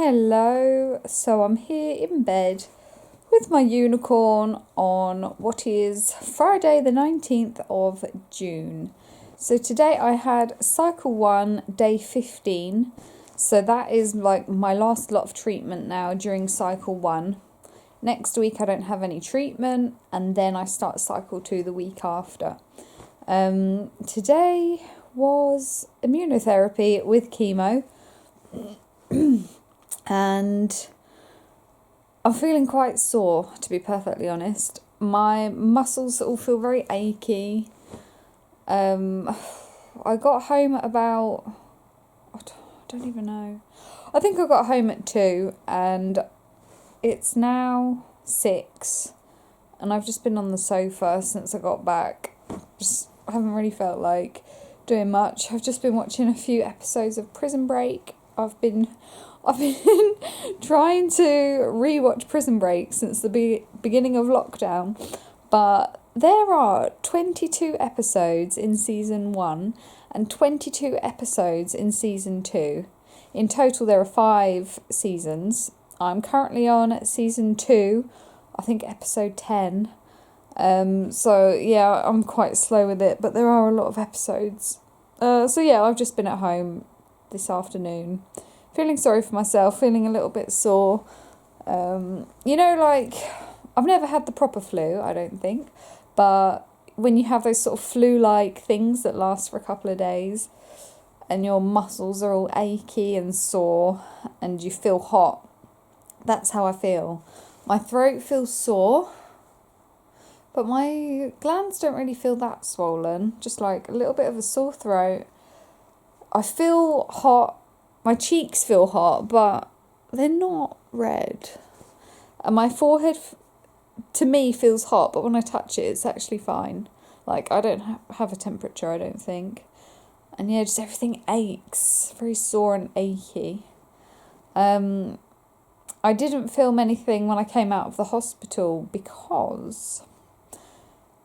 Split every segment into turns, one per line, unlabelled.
Hello, so I'm here in bed with my unicorn on what is Friday the 19th of June. So today I had cycle 1, day 15, so that is like my last lot of treatment now during cycle 1. Next week I don't have any treatment and then I start cycle 2 the week after. Today was immunotherapy with chemo. And I'm feeling quite sore, to be perfectly honest. My muscles all feel very achy. I got home at about, I don't even know. I think I got home at 2 and it's now 6 and I've just been on the sofa since I got back. I haven't really felt like doing much. I've just been watching a few episodes of Prison Break. I've been trying to rewatch Prison Break since the beginning of lockdown, but there are 22 episodes in season 1 and 22 episodes in season 2. In total there are 5 seasons. I'm currently on season 2, I think episode 10. So yeah, I'm quite slow with it, but there are a lot of episodes. So yeah, I've just been at home this afternoon, feeling sorry for myself, feeling a little bit sore. Like, I've never had the proper flu, I don't think, but when you have those sort of flu-like things that last for a couple of days and your muscles are all achy and sore and you feel hot, that's how I feel. My throat feels sore, but my glands don't really feel that swollen, just like a little bit of a sore throat. I feel hot. My cheeks feel hot, but they're not red. And my forehead, to me, feels hot, but when I touch it, it's actually fine. Like, I don't have a temperature, I don't think. And yeah, just everything aches. Very sore and achy. I didn't film anything when I came out of the hospital because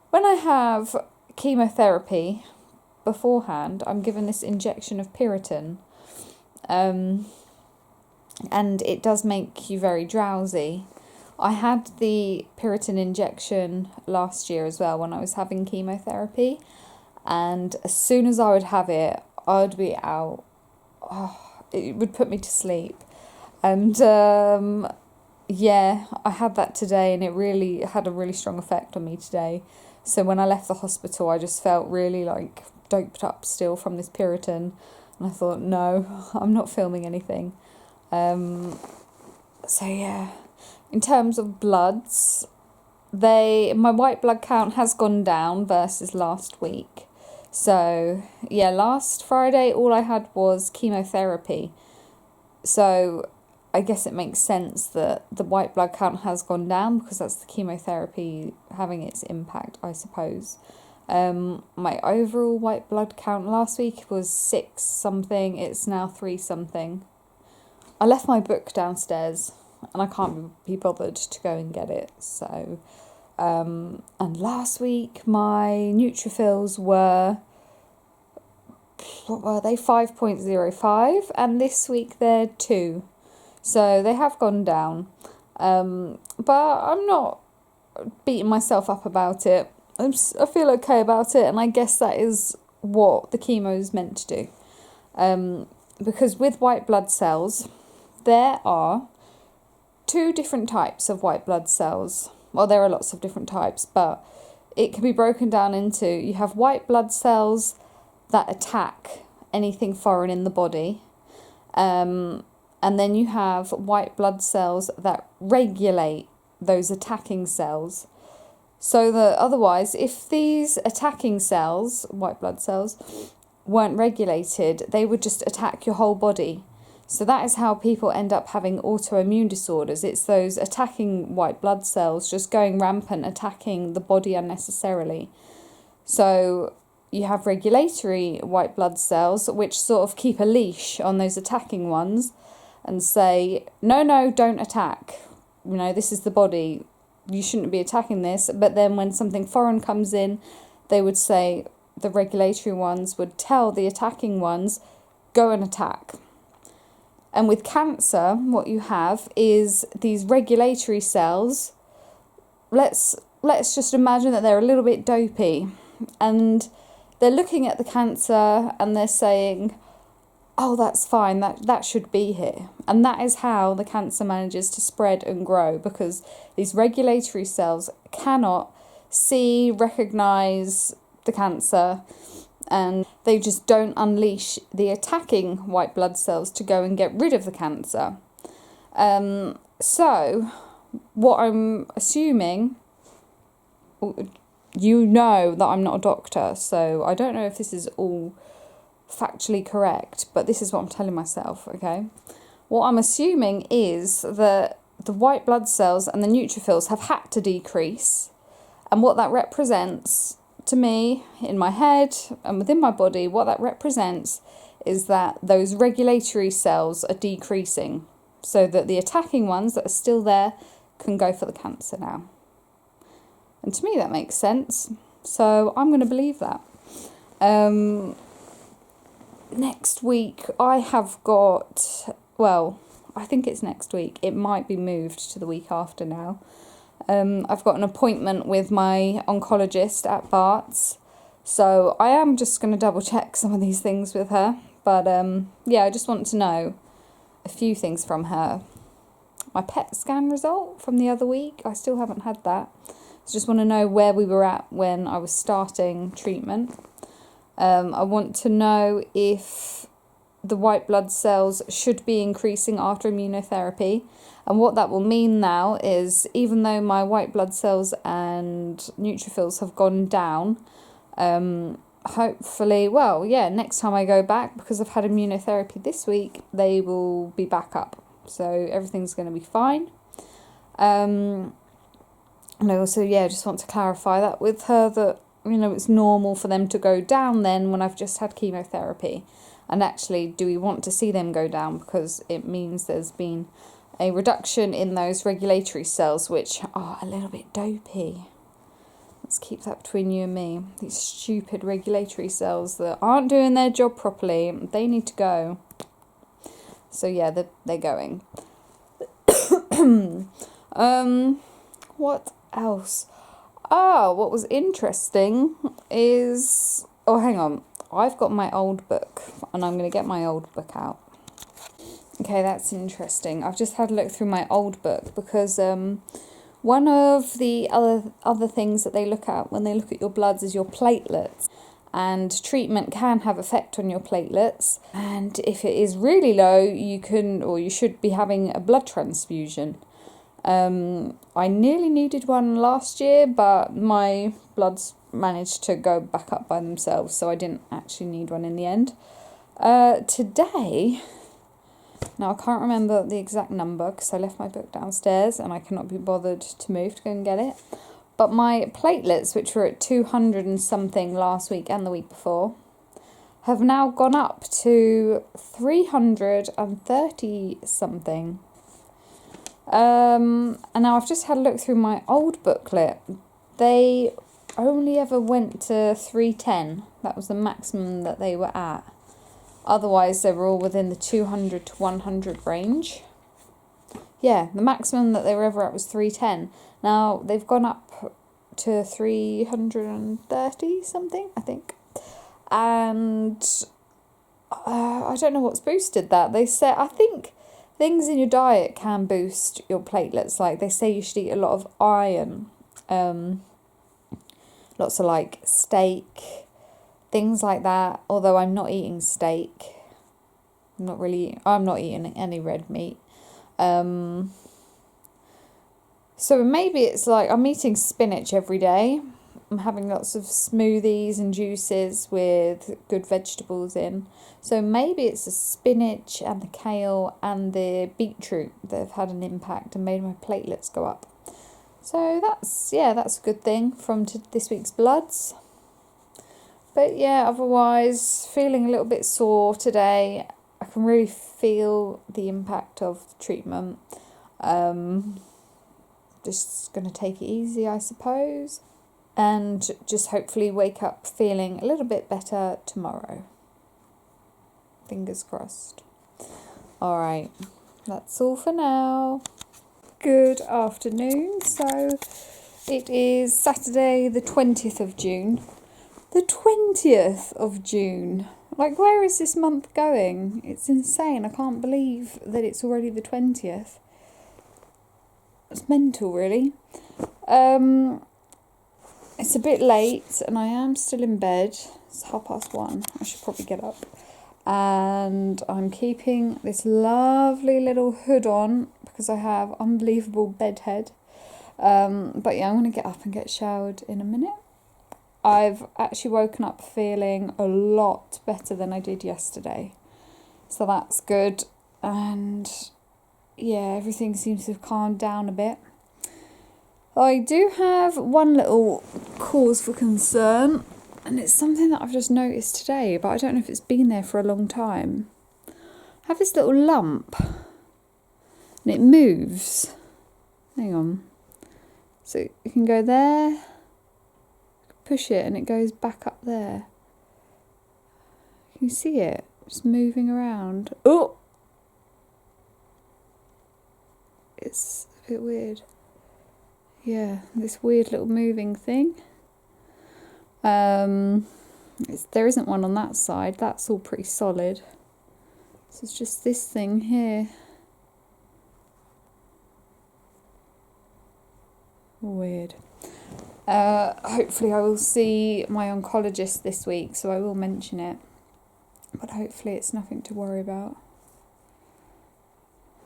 when I have chemotherapy beforehand, I'm given this injection of Piriton. And it does make you very drowsy. I had the Piriton injection last year as well when I was having chemotherapy, and as soon as I would have it, I would be out. It would put me to sleep. And yeah, I had that today and it really had a really strong effect on me today. So when I left the hospital, I just felt really like doped up still from this Piriton. And I thought, no, I'm not filming anything. So yeah, in terms of bloods, my white blood count has gone down versus last week. So yeah, last Friday, all I had was chemotherapy. So I guess it makes sense that the white blood count has gone down because that's the chemotherapy having its impact, I suppose. My overall white blood count last week was 6 something. It's now 3 something. I left my book downstairs and I can't be bothered to go and get it. So, and last week my neutrophils were, what were they? 5.05, and this week they're 2. So they have gone down. But I'm not beating myself up about it. I feel okay about it, and I guess that is what the chemo is meant to do. Because with white blood cells, there are 2 different types of white blood cells. Well, there are lots of different types, but it can be broken down into, you have white blood cells that attack anything foreign in the body. And then you have white blood cells that regulate those attacking cells. So that otherwise, if these attacking cells, white blood cells, weren't regulated, they would just attack your whole body. So that is how people end up having autoimmune disorders. It's those attacking white blood cells just going rampant, attacking the body unnecessarily. So you have regulatory white blood cells, which sort of keep a leash on those attacking ones and say, no, don't attack. This is the body. You shouldn't be attacking this. But then when something foreign comes in, they would say, the regulatory ones would tell the attacking ones, go and attack. And with cancer, what you have is these regulatory cells. Let's just imagine that they're a little bit dopey, and they're looking at the cancer and they're saying, oh, that's fine, that should be here. And that is how the cancer manages to spread and grow, because these regulatory cells cannot see, recognise the cancer, and they just don't unleash the attacking white blood cells to go and get rid of the cancer. So, what I'm assuming, you know that I'm not a doctor, so I don't know if this is all factually correct, but this is what I'm telling myself, okay? What I'm assuming is that the white blood cells and the neutrophils have had to decrease, and what that represents to me, in my head and within my body, what that represents is that those regulatory cells are decreasing, so that the attacking ones that are still there can go for the cancer now. And to me that makes sense, so I'm going to believe that. Next week I have got, well, I think it's next week, it might be moved to the week after now. I've got an appointment with my oncologist at Bart's, so I am just going to double check some of these things with her, but yeah, I just want to know a few things from her. My PET scan result from the other week, I still haven't had that, so just want to know where we were at when I was starting treatment. I want to know if the white blood cells should be increasing after immunotherapy. And what that will mean now is, even though my white blood cells and neutrophils have gone down, hopefully, well, yeah, next time I go back, because I've had immunotherapy this week, they will be back up. So everything's going to be fine. And I also, yeah, just want to clarify that with her, that, you know, it's normal for them to go down then when I've just had chemotherapy. And actually, do we want to see them go down? Because it means there's been a reduction in those regulatory cells, which are a little bit dopey. Let's keep that between you and me. These stupid regulatory cells that aren't doing their job properly, they need to go. So yeah, they're going. What else? Oh, what was interesting is... Oh, hang on. I've got my old book, and I'm going to get my old book out. Okay, that's interesting. I've just had a look through my old book, because one of the other things that they look at when they look at your bloods is your platelets. And treatment can have effect on your platelets. And if it is really low, you can, or you should be having a blood transfusion. I nearly needed one last year, but my bloods managed to go back up by themselves, so I didn't actually need one in the end. Today, now I can't remember the exact number because I left my book downstairs and I cannot be bothered to move to go and get it, but my platelets, which were at 200 and something last week and the week before, have now gone up to 330 something. And now I've just had a look through my old booklet. They only ever went to 310. That was the maximum that they were at. Otherwise, they were all within the 200 to 100 range. Yeah, the maximum that they were ever at was 310. Now, they've gone up to 330 something, I think. And I don't know what's boosted that. They say, I think things in your diet can boost your platelets. Like, they say you should eat a lot of iron. Lots of, like, steak, things like that. Although I'm not eating steak. I'm not eating any red meat. So maybe it's like I'm eating spinach every day. I'm having lots of smoothies and juices with good vegetables in. So maybe it's the spinach and the kale and the beetroot that have had an impact and made my platelets go up. So that's a good thing from this week's bloods. But yeah, otherwise feeling a little bit sore today. I can really feel the impact of the treatment. Just going to take it easy, I suppose. And just hopefully wake up feeling a little bit better tomorrow. Fingers crossed. Alright, that's all for now. Good afternoon. So it is Saturday the 20th of June. The 20th of June. Like, where is this month going? It's insane. I can't believe that it's already the 20th. It's mental, really. It's a bit late and I am still in bed. It's 1:30. I should probably get up. And I'm keeping this lovely little hood on because I have unbelievable bedhead. But yeah, I'm going to get up and get showered in a minute. I've actually woken up feeling a lot better than I did yesterday. So that's good. And yeah, everything seems to have calmed down a bit. I do have one little cause for concern, and it's something that I've just noticed today, but I don't know if it's been there for a long time. I have this little lump, and it moves. Hang on. So you can go there, push it, and it goes back up there. Can you see it? Just moving around. Oh! It's a bit weird. Yeah, this weird little moving thing. There isn't one on that side. That's all pretty solid. So it's just this thing here. Weird. Hopefully I will see my oncologist this week, so I will mention it. But hopefully it's nothing to worry about.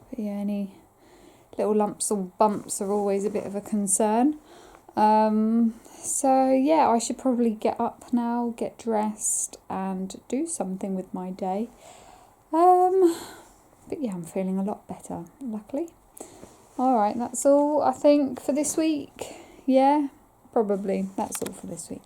But yeah, any little lumps or bumps are always a bit of a concern. So yeah, I should probably get up now, get dressed and do something with my day. But yeah, I'm feeling a lot better, luckily. Alright, that's all I think for this week. Yeah, probably that's all for this week.